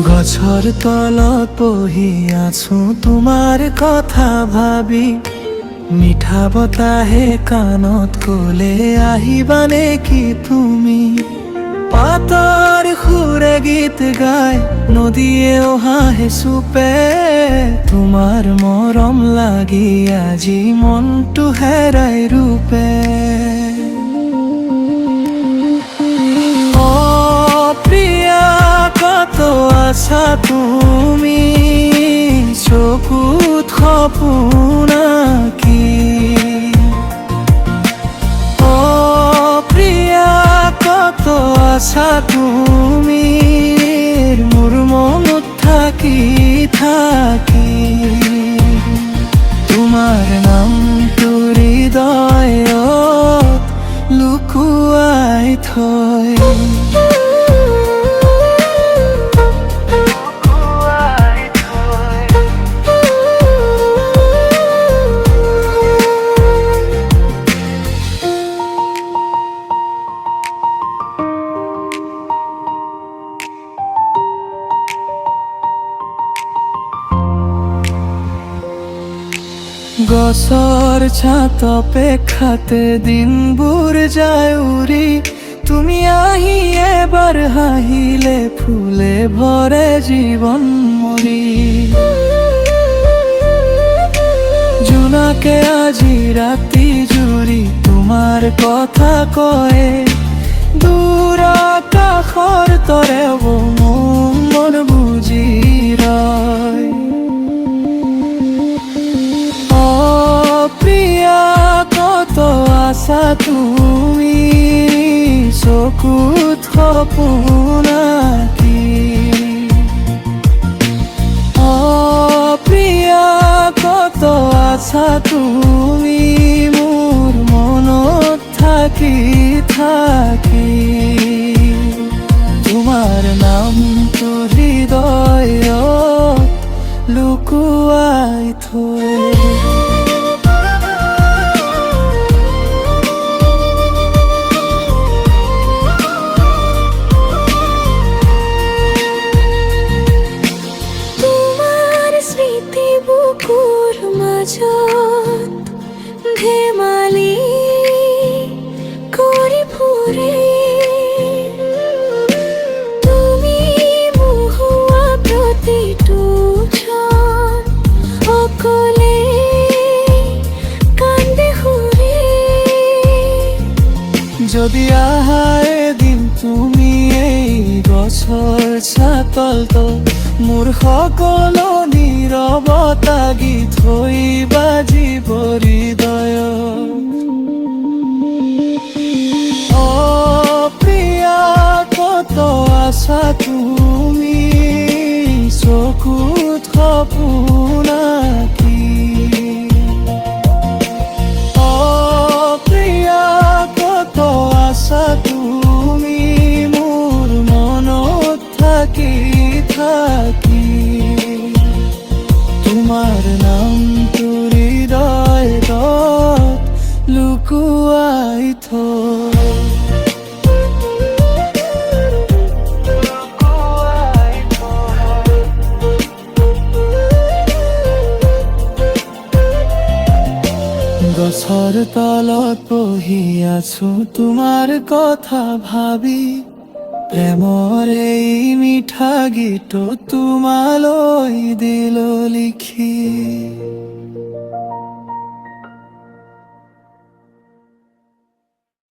গছৰ তলত বহি আছো তোমাৰ কথা ভাবি, মিঠা বতাহে কাণত কলে আহিবা নেকি তুমি। পাতৰ সুৰে গীত গায় নদীয়েও হাঁহে চুপে, তোমাৰ মৰম লাগি আজি মনটো হেৰাই ৰূপে। কত আছা তুমি, চকুত সপোন আঁকি। অ প্ৰিয়া কত আছা তুমি, মোৰ মনত থাকি থাকি। তোমাৰ নামটো হৃদয়ত লুকুৱাই থৈ। গছৰ ছাত অপেক্ষাতে দিনবোৰ যায় উৰি, তুমি আহি এবাৰ হাঁহিলে ফুলে ভৰে জীৱন মৰি। জোনাকে আজি ৰাতি জুৰি তোমাৰ কথা কয়, দূৰ আকাশৰ তৰেও মোৰ মন বুজি ৰয়। কত আছা তুমি, চকুত সপোন আঁকি। অ প্ৰিয়া কত আছা তুমি, মোৰ মনত থাকি থাকি। তোমাৰ নামটো হৃদয়ত লুকুৱাই থৈ। ধেমালি কৰি ফুৰে, তুমি মোহোৱা প্ৰতিটো ক্ষণ অকলে কান্দে সুৰে। যদি আহা এদিন তুমি এই গছৰ ছাতলত, মোৰ সকলো নীৰৱতা গীত হৈ বাজিব হৃদয়ত। অ প্ৰিয়া কত আছা তুমি, চকুত সপোন আঁকি। অ প্ৰিয়া কত আছা তুমি, মোৰ মনত থাকি থাকি। তোমাৰ নামটো হৃদয়ত লুকুৱাই থৈ। গছৰ তলত বহি আছো তোমাৰ কথা ভাবি, প্ৰেমৰ এই মিঠা গীত তোমালৈ দিলো লিখি।